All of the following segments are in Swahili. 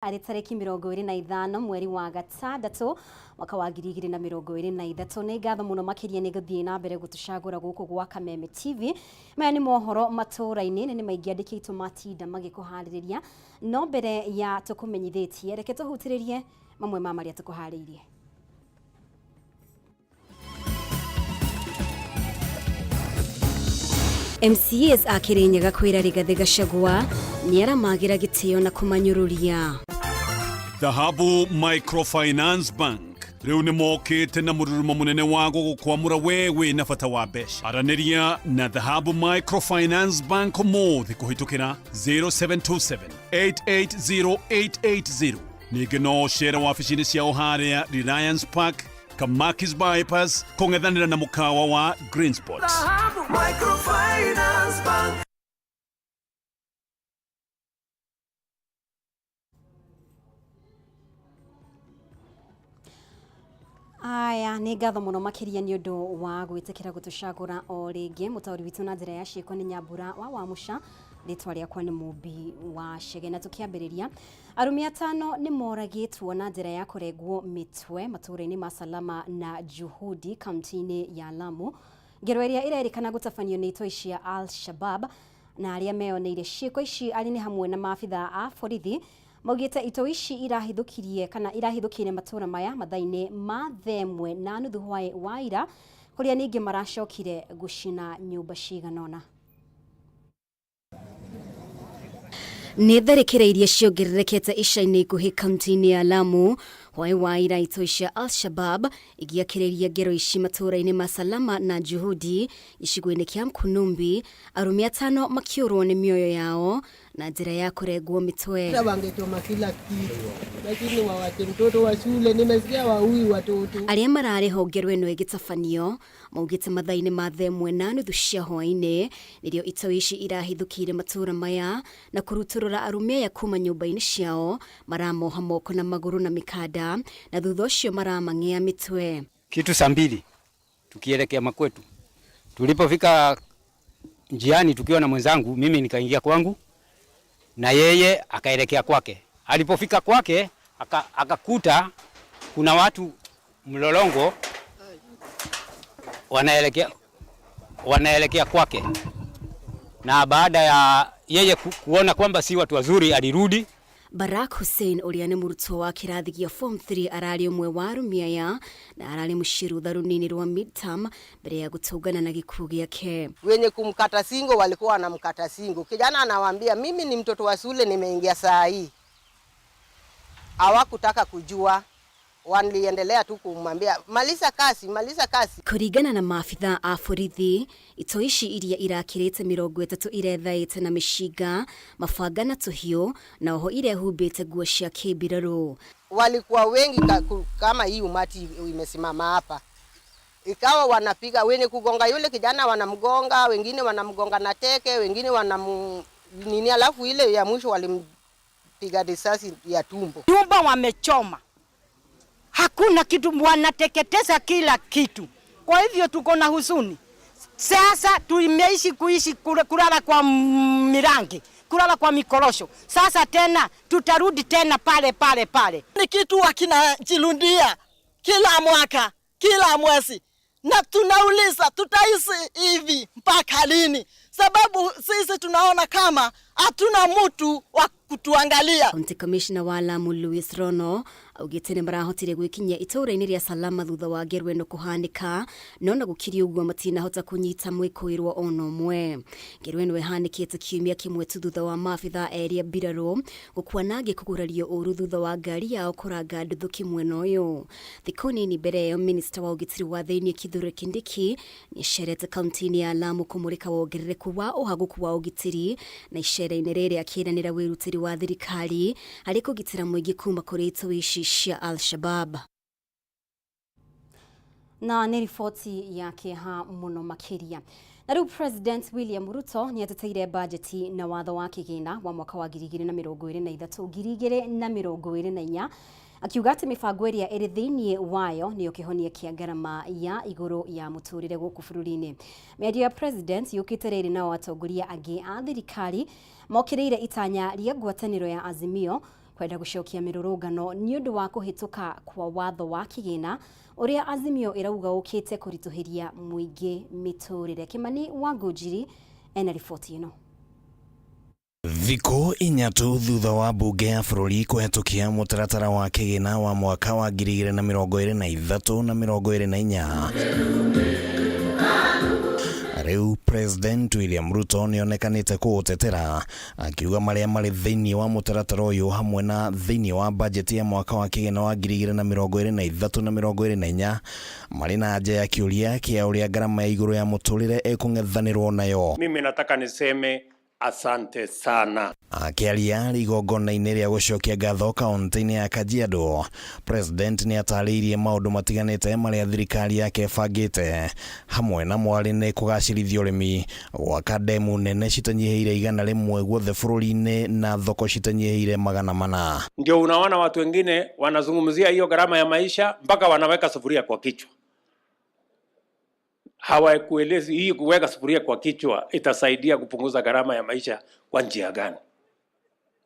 Ari tariki 25 mweri wa gatandatu mwaka wa 2023 ni ngatho muno makiria ni guthie na mbere gutucagura guku gwa Kameme TV maya ni mohoro Matuura-ini ni maingi andikitwo matinda magikuhariria no mbere ya tukumenyithitie reke tuhutiririe mamwe ma maria tukuharirie. MCAs akirinyaga kwira Rigathi Gachagua ni aramagira gitio na kumanyururia. Dhahabu Microfinance Bank riu ni mokite na mururumo munene wago gukwamura wewe na fata wa besha. Araniria na Dhahabu Microfinance Bank mothi kuhitukira 0727 880880 nige no share waficini ciao haria Reliance Park Kamakis Bypass kongethanira na mukawa wa Green Spot. Dhahabu Microfinance Bank. Aya ni ngatho muno makiria ni undu wa gwitikira gutucagura o ringi mutauri witu na njira ya ciiko ni Nyambura wa Musha ritwa riakwa ni Mumbi wa Chege na tukiambiriria arumi atano ni moragitwo na njira ya kuregwo mitwe Matuura-ini ma Salama na Juhudi kaunti-ini ya Lamu ngero iria irerikana gutafanio ni itoi cia Al-Shabab na aria meoneire ciiko ici ari ni hamwe na maabitha a borithi maugite itoi ici irahithukirie kana irahithukire matura maya mathaine ma themwe na nuthu hwai wa ira kuria ningi maracokire gucina nyumba ciganona. Ni tharikira iria ciongererekete ica-ini ikuhi kaunti-ini ya Lamu hwai wa ira itoi cia Al-Shabab igiakiriria ngero ici Matuura-ini ma Salama na Juhudi icigo-ini kia Mkunumbi arumi atano makiurwo ni mioyo yao na njira ya kuregwo mitwe. Wangechoma kila kitu lakini wawache mtoto wa shule, nimesikia waui watoto. Aria marariho ngero ino igitafanio maugite mathaine ma themwe na nuthu cia hwaini nirio itoi ici irahithukire matura maya na kuruturura arumia ya kuma nyumba-ini ciao maramoha moko na maguru na mikada na thutha ucio maramang'ia mitwe. Kitu saa 2 tukielekea makwetu, tulipofika njiani tukiwa na mwenzangu, mimi nikaingia kwangu na yeye akaelekea kwake. Alipofika kwake akakuta kuna watu mlolongo wanaelekea kwake, na baada ya yeye kuona kwamba si watu wazuri alirudi. Barak Hussein uria ni murutwo wa kirathi gia form 3 arari umwe wa arumia ya na arari mushirutha runini rwa midterm mbere ya gutungana na gikuũ giake. Wenye kumkata singo walikuwa wanamkata singo. Kijana anawaambia mimi ni mtoto wa shule, nimeingia saa hii. Hawakutaka kujua, waliendelea tu kumwambia maliza kasi. Kurigana na maafitha a borithi itoi ici iria irakirite 30 irethaite na mishiga mabanga na tuhio na oho irehumbite nguo cia kibiraro. Walikuwa wengi kama hii umati imesimama hapa, ikawa wanapiga, wenye kugonga yule kijana wanamgonga, wengine wanamgonga na teke, wengine nini, alafu ile ya mwisho walimpiga risasi ya tumbo. Nyumba wamechoma, hakuna kitu, wanateketeza kila kitu. Kwa hivyo tuko na huzuni. Sasa tumeishi kuishi kulala kwa mirangi, kulala kwa mikorosho. Sasa tena tutarudi tena pale. Ni kitu wakinajilundia kila mwaka, kila mwezi. Na tunauliza tutaishi hivi mpaka lini? Sababu sisi tunaona kama hatuna mtu wa kutuangalia. County Commissioner wa Lamu Louis Rono augite ni marahotire gwikinyia itura-ini ria Salama thutha wa ngero ino kuhanika no na gukiri uguo matina hota kunyita mwikuirwo ono mwe. Ngero ino ihanikite kiumia kimwe tu thutha wa maabitha area biraro gukwanange kugurario uru thutha wa ngari yao kuranga nduthuki mwena uyu. Thikuni ni mbere ya minister wa ugitiri wa thiini Kithure Kindiki ni sherete kaunti-ini ya Lamu kumurika wongerereku wa uhaguku wa ugitiri na ishera-ini riri akiranira wirutiri wa thirikari hari kugitira mwingi kuma kuri itoi ici cia Al-Shabab. Na ni ripoti yake ha muno makiria. Na riu President William Ruto ni ateteire bajeti na watho wa kigina wa mwaka wa 2023-2024 akiuga ati mibango iria iri thiini wayo niyo kihonia kia ngarama ya iguru ya muturire guku bururi-ini. Media ya President yukite riri na atongoria angi a thirikari mokiriire itanya ria ngwataniro ya Azimio kwenda gucokia mirurungano ni undu wa kuhituka kwa watho wa kigina uria Azimio irauga ukite kurituhiria muingi miturire. Kimani Wangujiri ena riboti ino. Thikũ inyatu thutha wa mbunge ya bũrũri kũhetũkia mũtaratara wa kĩgĩna wa mwaka wa 2023 na 2024. Rĩu President William Ruto nĩonekanĩte kũũtetera, akiuga marĩa marĩ thĩinĩ wa mũtaratara ũyũ hamwe na thĩinĩ wa bajeti ya mwaka wa kĩgĩna wa 2023 na 2024 marĩ na anja ya kĩũria kĩa ũrĩa ngarama ya igũrũ ya mũtũrĩre ĩkũng'ethanĩrwo nayo. Mimi nataka niseme asante sana. Akiaria igongona-inĩ rĩa gũcokia ngatho kaunti-inĩ ya Kajiado, President nĩ atarĩirie maũndũ matiganĩte marĩa thirikari yake ĩbangĩte, hamwe na mwarĩ nĩ kũgacĩrithia ũrĩmi, gwaka ndemu nene citanyihĩire 100 guothe bũrũri-inĩ na thoko citanyihĩire 400. Ndio unaona watu wengine wanazungumzia hiyo gharama ya maisha mpaka wanaweka sufuria kwa kichwa. Hawakuelezi hii kuweka sufuria kwa kichwa itasaidia kupunguza gharama ya maisha kwa njia gani,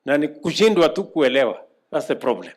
na ni kushindwa tu kuelewa. That's the problem.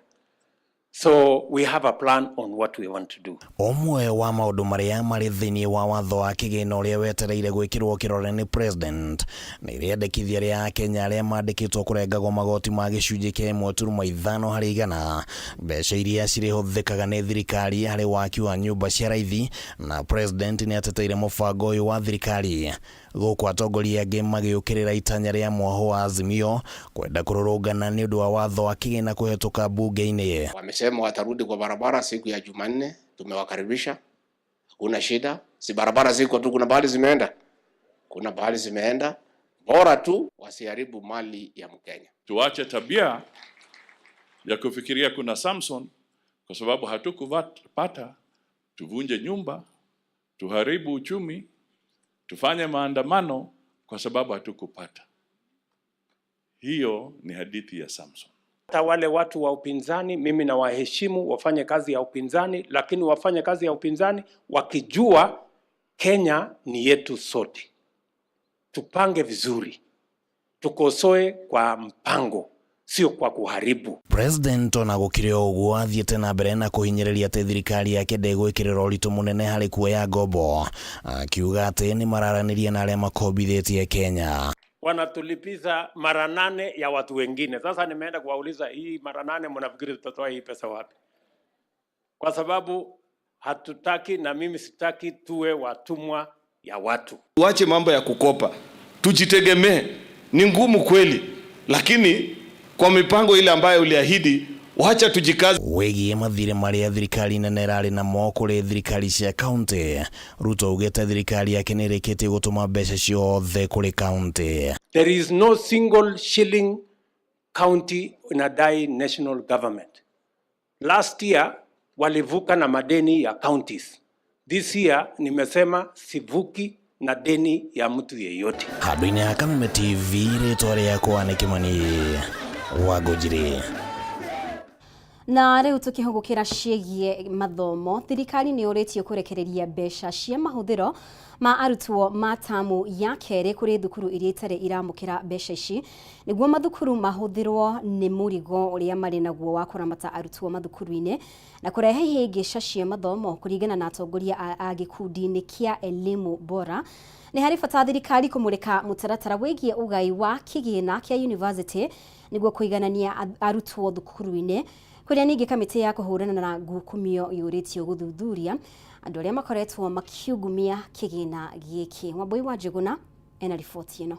So we have a plan on what we want to do. Omwe wa maũndũ marĩa marĩ thĩinĩ wa watho wa kĩgĩna ũrĩa wetereire gwĩkĩrwo kĩrore nĩ President nĩ rĩendekithia rĩa Kenya arĩa mandĩkĩtwo kũrengagwo magoti ma gĩcunjĩ kĩa 1.5 harĩ igana, mbeca iria cirĩhũthĩkaga nĩ thirikari harĩ waki wa nyũmba cia raithi, na President nĩ ateteire mũbango ũyũ wa thirikari. Gũkũ atongoria angĩ magĩũkĩrĩra itanya rĩa mwaho wa Azimio kwenda kũrũrũngana nĩ ũndũ wa watho wa kĩgĩna kũhetũka bunge-inĩ. Wamesema watarudi kwa barabara siku ya Jumanne. Tumewakaribisha, hakuna shida. Si barabara ziko tu, kuna bahali zimeenda, bora tu wasiharibu mali ya Mkenya. Tuache tabia ya kufikiria kuna Samson, kwa sababu hatukupata, tuvunje nyumba, tuharibu uchumi, tufanye maandamano kwa sababu hatukupata. Hiyo ni hadithi ya Samson. Hata wale watu wa upinzani mimi na waheshimu, wafanye kazi ya upinzani, lakini wafanye kazi ya upinzani wakijua Kenya ni yetu sote. Tupange vizuri, tukosoe kwa mpango, sio kwa kuharibu. President ona gũkĩrĩ ũguo athiĩte na mbere na kũhinyĩrĩria atĩ thirikari yake ndĩgwĩkĩrĩra ũritũ mũnene harĩ kuoya ngombo, akiuga atĩ nĩ mararanĩria na arĩa makombithĩtie Kenya. Wanatulipiza mara 8 ya watu wengine. Sasa nimeenda kuwauliza, hii mara 8 mnafikiri tutatoa hii pesa wapi? Kwa sababu hatutaki, na mimi sitaki tuwe watumwa ya watu. Tuache mambo ya kukopa, tujitegemee. Ni ngumu kweli, lakini kwa mipango ile ambayo uliahidi, wacha tujikaze. Wĩgiĩ mathirĩ marĩa thirikari nene ĩrarĩ namo kũrĩ thirikari cia kaunti, Ruto augĩte thirikari yake nĩ ĩrĩkĩtie gũtũma mbeca ciothe kũrĩ kaunti. There is no single shilling county inadai national government. Last year walivuka na madeni ya counties. This year nimesema sivuki na deni ya mtu yeyote. Handũ-inĩ ha Kameme TV, rĩtwa rĩakwa nĩ Kimani Wangujiri. Na rĩu tũkĩhũgũkĩra ciĩgiĩ mathomo, thirikari nĩ ũrĩtio kũrekereria mbeca cia mahũthĩro ma arutwo ma tamu ya kerĩ kũrĩ thukuru iria itarĩ iramũkĩra mbeca ici, nĩguo mathukuru mahũthĩrwo nĩ mũrigo ũrĩa marĩ naguo wa kũramata arutwo mathukuru-inĩ na kũrehe ihĩngĩca cia mathomo. Kũringana na atongoria a gĩkundi-inĩ kĩa elimu bora, nĩ harĩ bata thirikari kũmũrĩka mũtaratara wĩgiĩ ũgai wa kĩgĩna kĩa university nĩguo kũiganania arutwo thukuru-inĩ, kũrĩa ningĩ kamĩtĩ ya kũhũrana na ngukumio yũrĩtio gũthuthuria andũ arĩa makoretwo makiungumia kĩgĩna gĩkĩ. Wambui wa Njuguna ena riboti ĩno.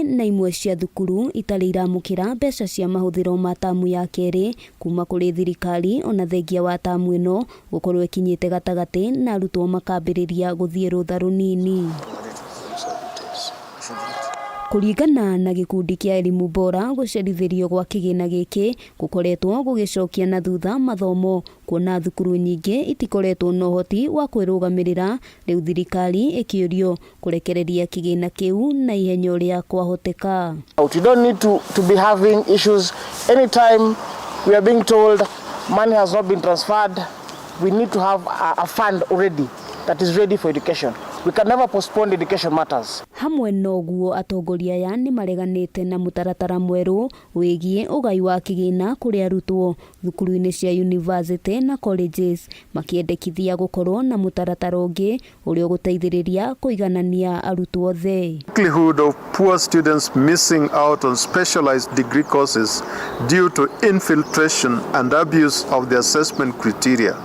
Na imwe cia thukuru itarĩ iramũkĩra mbeca cia mahũthĩro ma tamu ya kerĩ kuma kũrĩ thirikari, ona thengia wa tamu ĩno gũkorwo ĩkinyĩte gatagatĩ na arutwo makambĩrĩria gũthiĩ rũtha rũnini. Kũringana na gĩkundi kĩa elimu bora, gũcerithĩrio gwa kĩgĩna gĩkĩ gũkoretwo gũgĩcokia na thutha mathomo, kuona thukuru nyingĩ itikoretwo na ũhoti wa kwĩrũgamĩrĩra. Rĩu thirikari ĩkĩũrio kũrekereria kĩgĩna kĩu na ihenya ũrĩa kwahoteka. We don't need to be having issues anytime we are being told money has not been transferred. We need to have a fund already that is ready for education. We can never postpone education matters. Hamwe noguo atongoria aya ni mareganite na mutaratara mweru wigie ugai wa kigina kuri arutwo thukuru-ini cia university na colleges makiendekithia gukorwo na mutaratara ungi uria guteithiriria kuiganania arutwo othe. Likelihood of poor students missing out on specialized degree courses due to infiltration and abuse of the assessment criteria.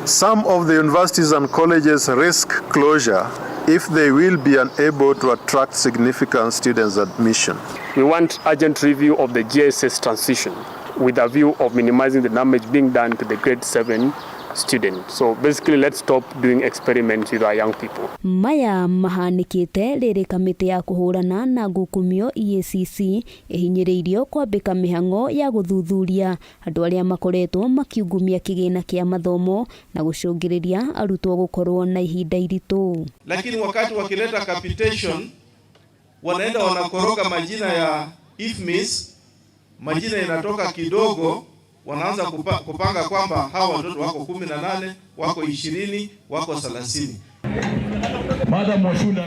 Some of the universities and colleges risk closure if they will be unable to attract significant students admission. We want urgent review of the GSS transition with a view of minimizing the damage being done to the grade 7 student. So basically let's stop doing experiments with our young people. Maya mahanikite riri kamiti ya kuhurana na ngukumio EACC ihinyiriirio kwambika mihango ya guthuthuria andu aria makoretwo makiungumia kigina kia mathomo na gucungiriria arutwo gukorwo na ihinda iritu. Lakini wakati wakileta capitation wanaenda wanakoroga majina ya IFMIS, majina inatoka kidogo, wanaanza kupanga kwamba hawa watoto wako 18, wako 20, wako 30.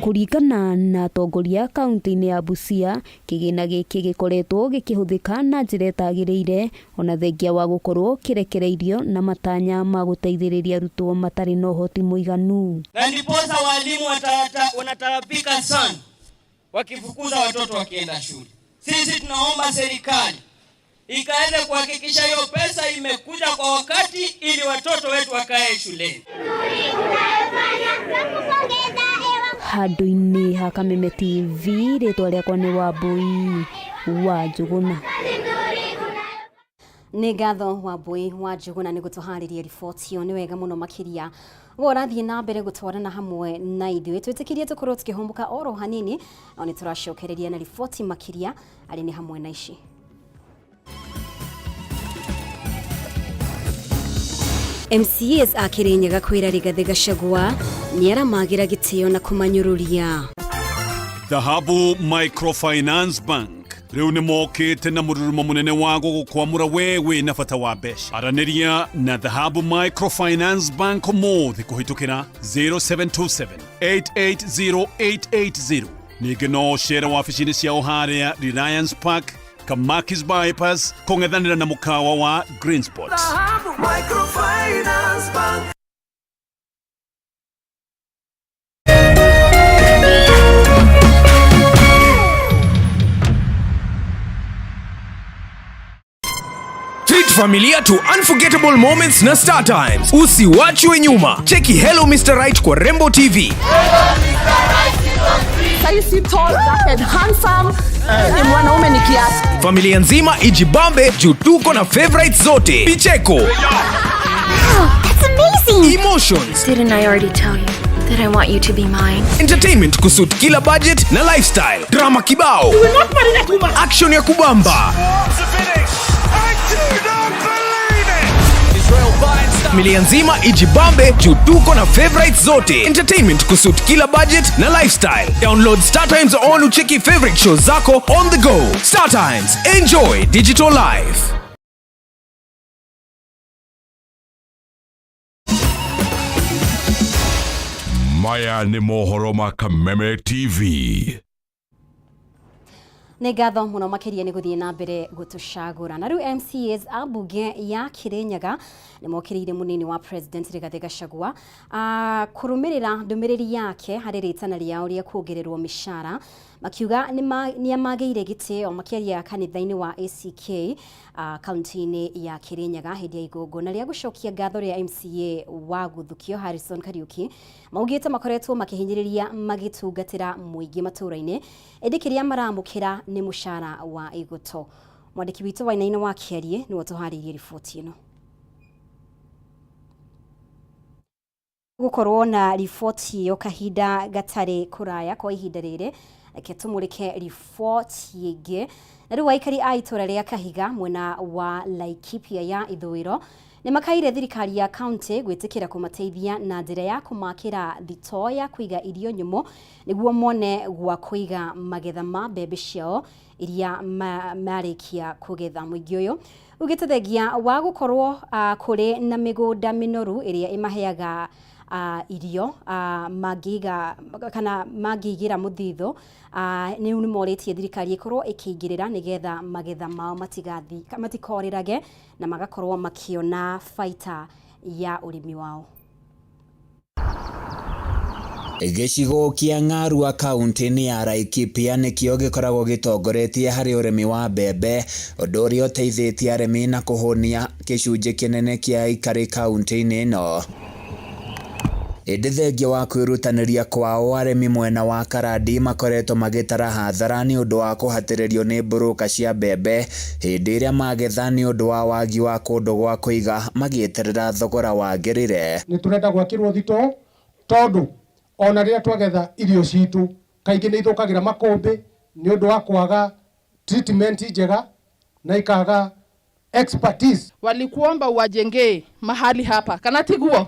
Kurigana na atongoria kaunti-ini ya Busia, kigina giki gikoretwo gikihuthika na njira itagiriire ona thengia wa gukorwo kirekereirio na matanya ma guteithiriria arutwo matari na uhoti muiganu. Na ndiposa walimu wanatarapika sana wakifukuza watoto wakienda shule. Sisi tunaomba serikali ikaende kuhakikisha hiyo pesa imekuja kwa wakati ili watoto wetu wakae shuleni. Handu-ini ha Kameme TV ritwa riakwa ni Wambui wa Njuguna. Nĩ ngatho Wambui wa Njuguna nĩ gũtũharĩria riboti ĩyo. Nĩ wega mũno makĩria ũrathiĩ na mbere gũtwarana hamwe na ithuĩ twĩtĩkĩrie tũkorwo tũkĩhũmbũka oro hanini, no nĩ tũracokereria na riboti makĩria arĩ nĩ hamwe na ici. MCAs a Kirinyaga kwĩra Rigathĩ Gachagua nĩ aramagira gĩtĩo na kũmanyũrũria. Dhahabu Microfinance Bank riu ni mokite na mururumo munene wa gukwamura wewe na bata wa mbeca. Aranĩria na Dhahabu Microfinance Bank mothi kuhitukira 0727 880880. Ningĩ no cera wabici-inĩ ciao harĩa Reliance Park, Kamakis Bypass, kũng'ethanĩra na mũkawa wa Green Spot. Dhahabu Microfinance Bank. Treat familia to unforgettable moments na Star Times. Usiwachwe nyuma. Cheki Hello Mr. Right kwa Rembo TV. Saisi tall, dark and handsome. Ni mwanaume ni kiasi. Familia nzima ijibambe juu tuko na favorites zote. Picheko. Wow, that's amazing. Emotions. Didn't I already tell you that I want you to be mine? Entertainment kusut kila budget na lifestyle. Drama kibao. Action ya kubamba. Familia nzima ijibambe juu tuko na favorites zote. Entertainment kusut kila budget na lifestyle. Download Star Times on ucheki favorite shows zako on the go. Star Times, enjoy digital life. Maya ni mohoro ma Kameme TV. Nĩ ngatho mũno makĩria nĩ gũthiĩ na mbere gũtũcagũra. Na rĩu MCAs a mbunge ya Kirinyaga nĩ mokĩrĩire mũnini wa President Rigathĩ Gachagua kũrũmĩrĩra ndũmĩrĩri yake harĩ rĩtana rĩao rĩa kuongererwo mĩcara, makiuga nĩ amagĩire gĩtĩo makĩaria kanitha-inĩ wa ACK kaunti-inĩ ya Kirinyaga hĩndĩ ya igongona rĩa gũcokia ngatho rĩa MCA wa Guthukio Harrison Kariuki. Maugĩte makoretwo makĩhinyĩrĩria magĩtungatĩra mũingĩ matũra-inĩ, ĩndĩ kĩrĩa maramũkĩra nĩ mũcara wa igũto. Mwandĩki witũ Wainainĩ wa Kĩarie nĩwe tũharĩirie riboti ĩno. Gũkorwo na riboti ĩyo kahinda gatarĩ kũraya kwa ihinda rĩrĩ, reke tũmũrĩke riboti ĩngĩ. Na rĩu aikari a itũra rĩa Kahiga mwena wa Laikipia ya ithũĩro nĩ makaire thirikari ya county gwĩtĩkĩra kũmateithia na njĩra ya kũmakĩra thitoo ya kũiga irio nyũmũ nĩguo mone gwa kũiga magetha ma mbembe ciao iria marĩkia kũgetha. Mũingĩ ũyũ ugĩte thengia wa gũkorwo kũrĩ na mĩgũnda mĩnoru ĩrĩa ĩmaheaga irio mangĩigĩra mũthithũ, nĩu nĩ morĩtie thirikari ĩkorwo ĩkĩingĩrĩra nĩgetha magetha mao matikorĩrage na magakorwo makĩona baita ya ũrĩmi wao. Gĩcigo kĩa Ng'arua kaunti-inĩ ya Laikipia nĩkĩo gĩkoragwo gĩtongoretie harĩ ũrĩmi wa mbembe, ũndũ ũrĩa ũteithĩtie arĩmi na kũhũnia gĩcunjĩ kĩnene kĩa aikari kaunti-inĩ ĩno. Ĩndĩ thengia wa kwĩrutanĩria kwao, arĩmi mwena wa Karandi makoretwo magĩtara hathara nĩ ũndũ wa kũhatĩrĩrio nĩ mbũrũka cia mbembe hĩndĩ ĩrĩa magetha nĩ ũndũ wa wagi wa kũndũ gwa kũiga magĩeterera thogora wagĩrĩre. Nĩ tũrenda gwakĩrwo thitoo tondũ ona rĩrĩa twagetha irio citũ kaingĩ nĩ ithũkagĩra makũmbĩ nĩ ũndũ wa kwaga treatment njega na ikaga expertise. Walikuomba uwajengee mahali hapa kana tiguo.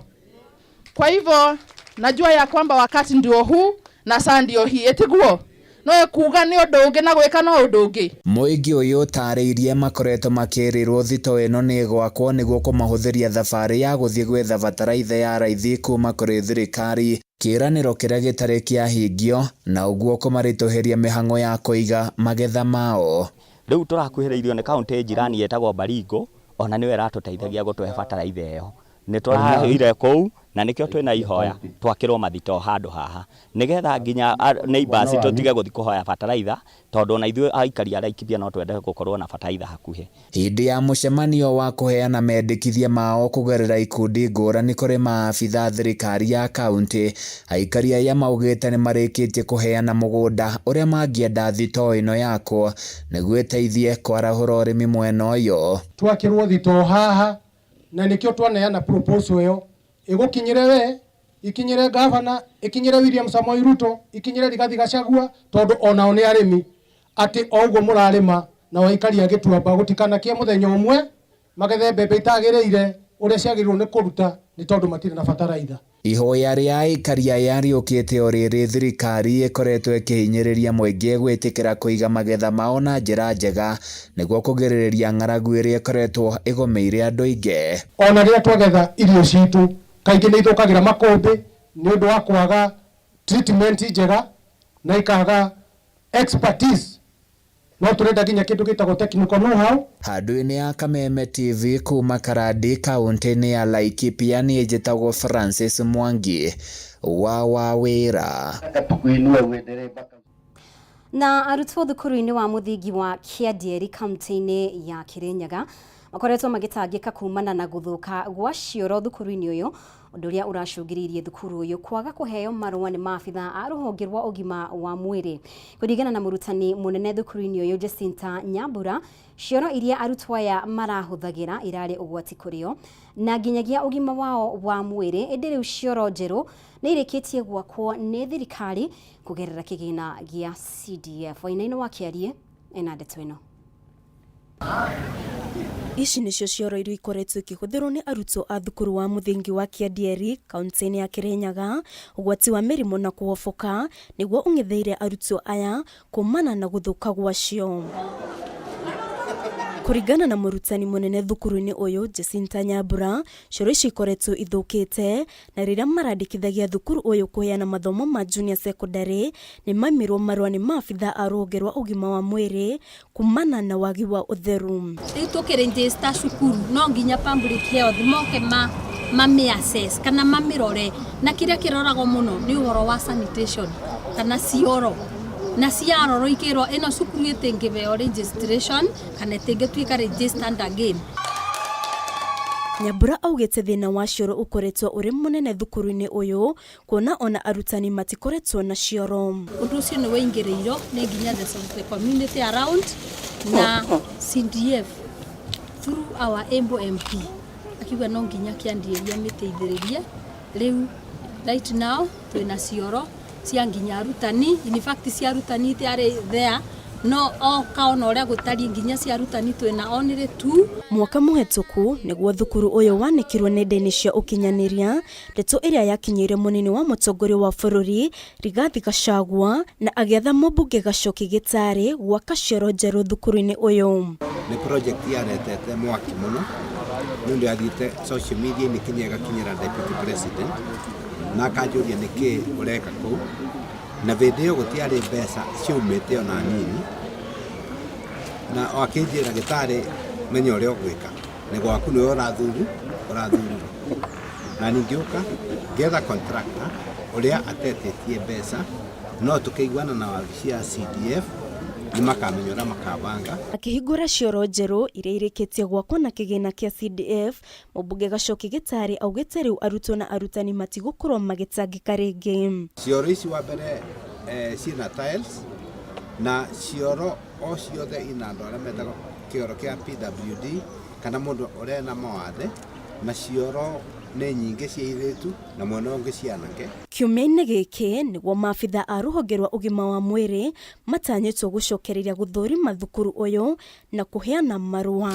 Kwa hivyo najua ya kwamba wakati ndio huu na saa ndio hii etiguo no kuga ni ũndũ ũngĩ na gwĩka no ũndũ ũngĩ. Mũingĩ ũyũ tarĩirie makoretwo makĩrĩrwo thitoo ĩno nĩ gwakwo nĩguo kũmahũthĩria thabarĩ ya gũthiĩ gwetha bataraitha ya raithi kuma kũrĩ thirikari, kĩĩranĩro kĩrĩa gĩtarĩ kĩahingio na ũguo kũmaritũhĩria mĩhang'o ya kũiga magetha mao. Rĩu tũrakuhĩrĩirio nĩ kaunti njirani yetagwo Baringo, ona nĩwe ratũteithagia gũtũhe bataraitha ĩyo. Nĩ tũrahĩire kũu na nĩkĩo twĩna ihoya twakĩrwo mathitoo handũ haha nĩgetha nginya neighbors tũtige gũthiĩ kũhoya bataraitha tondũ na ithuĩ aikari a Laikipia no twende gũkorwo na bataraitha hakuhĩ. Hĩndĩ ya mũcemanio wa kũheana mendekithia mao kũgerera ikundi ngũrani kũrĩ maabitha thirikari ya kaunti, aikari aya maugĩte nĩ marĩkĩtie kũheana mũgũnda ũrĩa mangĩenda thitoo ĩno yakwo nĩguo ĩteithie kwarahũra ũrĩmi mwena ũyũ. Twakĩrwo thitoo haha na nĩkĩo twaneana proposal ĩyo ĩgũkinyĩre we, ikinyĩre gavana, ikinyĩre William Samoei Ruto, ikinyĩre Rigathi Gachagua tondũ onao nĩ arĩmi atĩ o ũguo mũrarĩma na waikaria Gĩtuamba gũtikanakie mũthenya ũmwe magethe mbembe itagĩrĩire ũrĩa ciagĩrĩirwo nĩ kũruta nĩ tondũ matirĩ na bataraitha. Ihoya rĩa aikari aya rĩũkĩte o rĩrĩ thirikari ĩkoretwo ĩkĩhinyĩrĩria mũingĩ gwĩtĩkĩra kũiga magetha mao na njĩra njega nĩguo kũgirĩrĩria ng'aragu ĩrĩa ĩkoretwo ĩgomeire andũ aingĩ. Ona rĩrĩa twagetha irio citũ kaingĩ nĩ ithũkagĩra makũmbĩ nĩ ũndũ wa kwaga treatment njega na ikaga expertise. No tũrenda nginya kĩndũ gĩtagwo technical know-how. Handũ-inĩ ya Kameme TV kuma Karandi kaunti-inĩ ya Laikipia niĩ njĩtagwo Francis Mwangi wa wĩra. Na arutwo thukuru-inĩ wa mũthingi wa Kĩandieri kaunti-inĩ ya Kirinyaga makoretwo magĩtangĩka kumana na gũthũka gwa cioro thukuru-inĩ ũyũ, ũndũ ũrĩa ũracũngĩrĩirie thukuru ũyũ kwaga kũheo marũa nĩ maabitha a rũhonge rwa ũgima wa mwĩrĩ. Kũringana na mũrutani mũnene thukuru-inĩ ũyũ Jacinta Nyambura, cioro iria arutwo aya marahũthagĩra irarĩ ũgwati kũrĩo na nginyagia ũgima wao wa mwĩrĩ, ĩndĩ rĩu cioro njerũ nĩ irĩkĩtie gwakwo nĩ thirikari kũgerera kĩgĩna gĩa CDF. Wainainĩ wa Kĩarie ena ndeto ĩno. Ici nĩcio cioro iria ikoretwo ikĩhũthĩrwo nĩ arutwo a thukuru wa mũthingi wa Kĩandieri kaunti-inĩ ya Kirinyaga, ũgwati wa mĩrimũ na kũhoboka nĩguo ũng'etheire arutwo aya kumana na gũthũka gwacio. Kũringana na mũrutani mũnene thukuru-inĩ ũyũ Jacinta Nyambura, cioro ici ikoretwo ithũkĩte na rĩrĩa marandĩkithagia thukuru ũyũ kũheana mathomo ma junior secondary nĩ maimirwo marũa nĩ maabitha a rũhonge rwa ũgima wa mwĩrĩ kumana na wagi wa ũtheru. Rĩu tũkĩrĩnjĩsta cukuru no nginya public health moke mamĩ-assess kana mamĩrore, na kĩrĩa kĩroragwo mũno nĩ ũhoro wa sanitation kana cioro. Na ciaroro ikĩrwo ĩno cukuru ĩtĩngĩheo registration kana ĩtĩngĩtuĩka registered again. Nyambura augĩte thĩna wa cioro ũkoretwo ũrĩ mũnene thukuru-inĩ ũyũ, kuona ona arutani matikoretwo na cioro. Ũndũ ũcio nĩ waingĩrĩirwo nĩ nginya the community around na CDF through our Embo MP akiuga no nginya Kĩandieri amĩteithĩrĩrie. Rĩu right now twĩna cioro cia nginya arutani, in fact cia arutani itiarĩ there no okaona uria gutari nginya cia arutani twina onire tu. Mwaka muhetũku nĩguo thukuru ũyũ wanĩkirwo nenda-inĩ cia ũkinyanĩria ndeto ĩrĩa yakinyĩire mũnini wa mũtongoria wa bũrũri Rigathi Gachagua na agĩetha mũmbunge Gachoki Gĩtarĩ gwaka cioro njerũ thukuru-inĩ ũyũ. Nĩ project yaretete mwaki mũno nĩ ũndũ athiĩte social media nĩ kinya gakinyĩra deputy president na akanjũria nĩkĩ ũreka kũu na hĩndĩ ĩyo gũtiarĩ mbeca ciumĩte ona nini na akĩnjĩra Gĩtarĩ menya ũrĩa ũgwĩka nĩ gwaku nĩwe ũrathurirwo na ningĩũka ngetha contractor ũrĩa atetĩtie mbeca no tũkĩiguana na wabici ya CDF nĩ makamenya ũrĩa makabanga. Akĩhingũra cioro njerũ iria irĩkĩtie gwakwo na kĩgĩna kĩa CDF, mũmbunge Gachoki Gĩtarĩ augĩte rĩu arutwo na arutani matigũkorwo magĩtangĩka rĩngĩ. Cioro ici wa mbere ciĩna tiles na cioro o ciothe ina andũ arĩa metaga kĩoro kĩa PWD kana mũndũ ũrĩa na mawathe na cioro nĩ nyingĩ cia airĩtu na mwena ũngĩ cia anake. Kiumia-inĩ gĩkĩ nĩguo maabitha a rũhonge rwa ũgima wa mwĩrĩ matanyĩtwo gũcokereria gũthũrima thukuru ũyũ na kũheana marũa.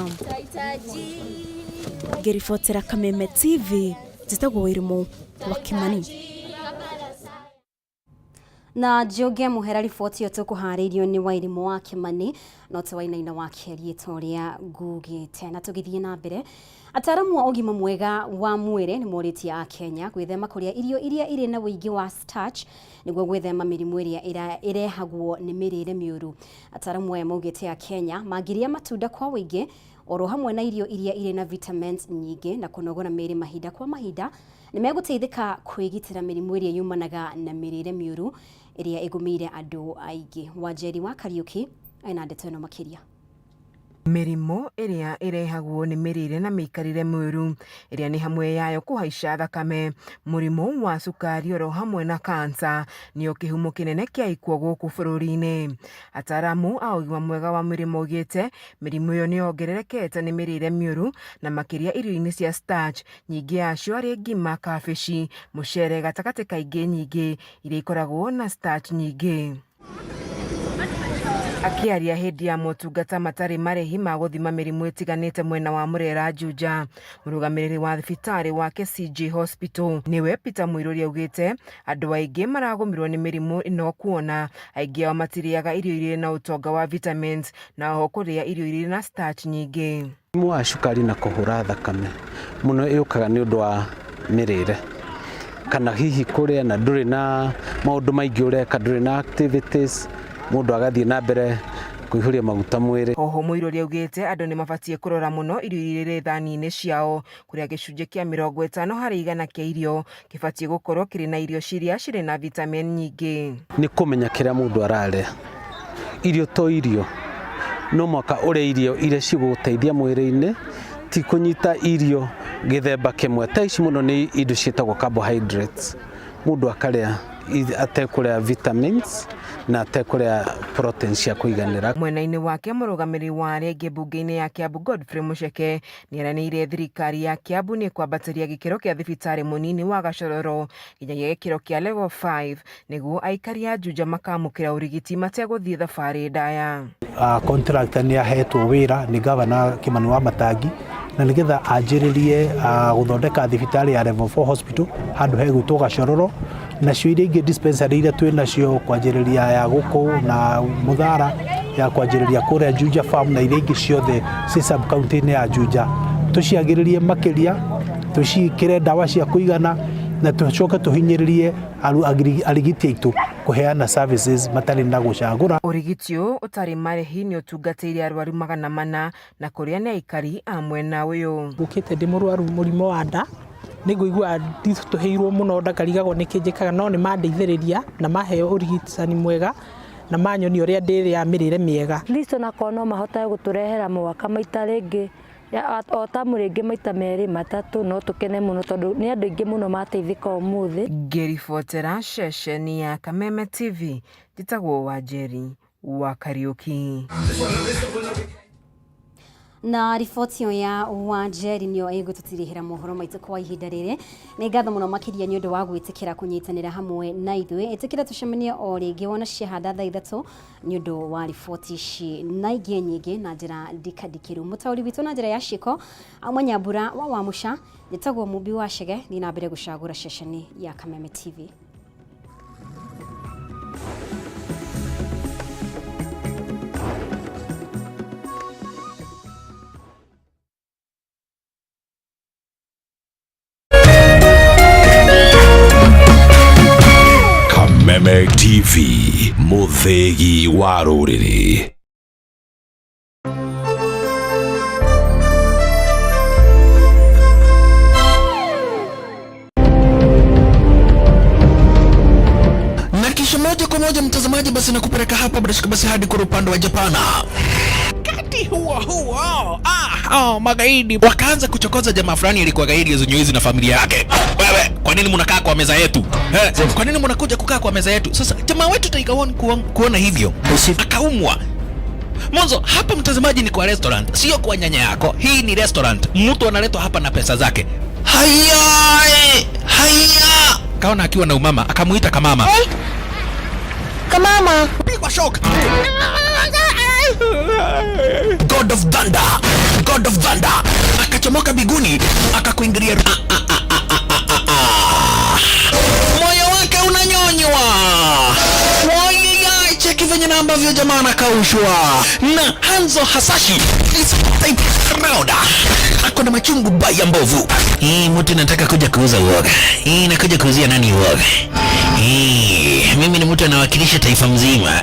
Ngĩribotera Kameme TV, njĩtagwo Wĩrimũ wa Kimani. Na Njoge muhera riboti yo tukuharĩirio ni Wĩrimũ wa Kimani no twainaina wa kĩarĩtwo rĩa ngugĩte na tũgĩthiĩ na mbere. Ataramu wa ũgima mwega wa mwĩrĩ nĩ morĩtie a Kenya gwĩthema kũrĩa irio iria irĩ na wĩingĩ wa starch nĩguo gwĩthema mĩrimũ ĩrĩa ĩrehagwo nĩ mĩrĩre mĩũru. Ataramu aya maugĩte a Kenya mangĩrĩa matunda kwa wĩingĩ oro hamwe na irio iria irĩ na vitamins nyingĩ na kũnogora mĩĩrĩ mahinda kwa mahinda nĩ megũteithĩka kwĩgitĩra mĩrimũ ĩrĩa yumanaga na mĩrĩre mĩũru ĩrĩa ĩgũmĩire andũ aingĩ. Wanjeri wa Kariuki ena ndeto ĩno makĩria. Mĩrimũ ĩrĩa ĩrehagwo nĩ mĩrĩre na mĩikarĩre mĩũru ĩrĩa nĩ hamwe yayo kũhaica thakame, mũrimũ wa cukari oro hamwe na kansa nĩyo kĩhumo kĩnene kĩa ikuũ gũkũ bũrũri-inĩ. Ataramu a ũgima mwega wa mwĩrĩ maugĩte mĩrimũ ĩyo nĩ yongererekete nĩ mĩrĩre mĩũru na makĩria irio-inĩ cia starch, nyingĩ yacio arĩ ngima, kabici, mũcere gatagatĩ kaingĩ nyingĩ iria ikoragwo na starch nyingĩ. Akĩaria hĩndĩ ya motungata matarĩ marĩhi ma gũthima mĩrimũ ĩtiganĩte mwena wa Mũrera Juja, mũrũgamĩrĩri wa thibitarĩ wa CJ Hospital nĩwe Peter Mũirũri augĩte andũ aingĩ maragũmirwo nĩ mĩrimũ ĩno kuona aingĩ ao matirĩaga irio irĩ na ũtonga wa vitamins na oho kũrĩa irio irĩ na starch nyingĩ. Mũrimũ wa cukari na kũhũra thakame mũno yũkaga nĩ ũndũ wa mĩrĩre kana hihi kũrĩa na ndũrĩ na maũndũ maingĩ ũreka, ndũrĩ na activities, mũndũ agathiĩ na mbere kũihũria maguta mwĩrĩ. Oho Mũirũri augĩte andũ nĩ mabatiĩ kũrora mũno irio irĩ thani-inĩ ciao kũrĩa gĩcunjĩ kĩa 50 harĩ igana kĩa irio kĩbatiĩ gũkorwo kĩrĩ na irio ciria cirĩ na vitamin nyingĩ. Nĩ kũmenya kĩrĩa mũndũ ararĩa. Irio to irio. No mwaka ũrĩa irio iria cigũteithia mwĩrĩ-inĩ ti kũnyita irio gĩthemba kĩmwe. Ta ici mũno nĩ indo ciĩtagwo carbohydrates. Mũndũ akarĩa atekũrĩa vitamins na atekũrĩa protein cia kũiganĩra. Mwena-inĩ wake mũrũgamĩrĩri wa rĩngĩ mbunge-inĩ ya Kiambu Godfrey Muceke nĩeranĩire thirikari ya Kiambu nĩ kwambatĩria gĩkĩro kĩa thibitarĩ mũnini wa Gacororo nginyagia gĩkĩro kĩa level 5 nĩguo aikari a Juja makamũkĩra ũrigiti mategũthiĩ thabarĩ ndaya. Contractor nĩ ahetwo wĩra nĩ gavana Kimani wa Matangi na nĩgetha anjĩrĩrie gũthondeka thibitarĩ ya level 4 hospital handũ hegwĩtwo Gacororo nacio iria ingĩ dispensary iria twĩ nacio kwanjĩrĩria ya gũkũ na Mũthara ya kwanjĩrĩria kũrĩa Juja farm na iria ingĩ ciothe ci sub county-inĩ ya Juja tũciagĩrĩrie makĩria, tũciĩkĩre ndawa cia kũigana na tũcoke tũhinyĩrĩrie arigiti aitũ kũheana services matarĩ na gũcagũra. Ũrigiti ũyũ ũtarĩ marĩhi nĩ ũtungatĩire arwaru 400 na kũrĩa nĩ aikari a mwena ũyũ. Ngũkĩte ndĩ mũrwaru mũrimũ wa nda nĩngũigua nditũheirwo mũno ndakarigagwo nĩ kĩnjĩkaga no nĩ mandeithĩrĩria na maheo ũrigitani mwega na manyonia ũrĩa ndĩrĩa mĩrĩre mĩega. Kristo nako no mahotaga gũtũrehera mwaka maita rĩngĩ o tamu rĩngĩ maita merĩ matatũ no tũkene mũno tondũ nĩ andũ aingĩ mũno mateithĩka ũmũthĩ. Ngĩribotera ceceni ya Kameme TV njĩtagwo Wanjeri wa Kariuki. na riboti ya Wanjeri nio igututirihira mohoro maitu kwa ihinda riri ni ngatho muno makiria ni undu wa gwitikira kunyitanira hamwe na ithwe itikira tucemanie o ringi wona cihanda thaa 3 ni undu wa riboti ici na ingi nyingi na njira ndikadikiru mutauri witu na njira ya ciko Nyambura wa Wamusha nitagwo mubi wa Chege ni na mbere gucagura ceceni ya Kameme TV. Kameme TV, muthegi wa ruriri. Na kisha moja kwa moja mtazamaji, basi nakupeleka hapa basi hadi kwa upande wa Japana. Kati huo magaidi wakaanza kuchokoza jamaa fulani alikuwa gaidi ya Zunyuizi na familia yake. Wewe, kwa nini mnakaa kwa meza yetu? Kwa nini mnakuja kukaa kwa meza yetu? Sasa jamaa wetu Taigawon kuona hivyo akaumwa. Mwanzo hapa mtazamaji ni kwa restaurant, sio kwa nyanya yako. Hii ni restaurant. Mtu analetwa hapa na pesa zake. Haya! Kaona akiwa na umama, akamuita Kamama. Hey! Kamama! Pigwa shock. God of Thunder. Akachomoka biguni, akakuingilia. Moyo wake unanyonywa. Cheki venye na ambavyo jamaa anakaushwa. Na Hanzo Hasashi is type Rauda. Ako na machungu baya mbovu. Mtu nataka kuja kuuza uoga. Nakuja kuuzia nani uoga? Mimi ni mtu anawakilisha taifa mzima.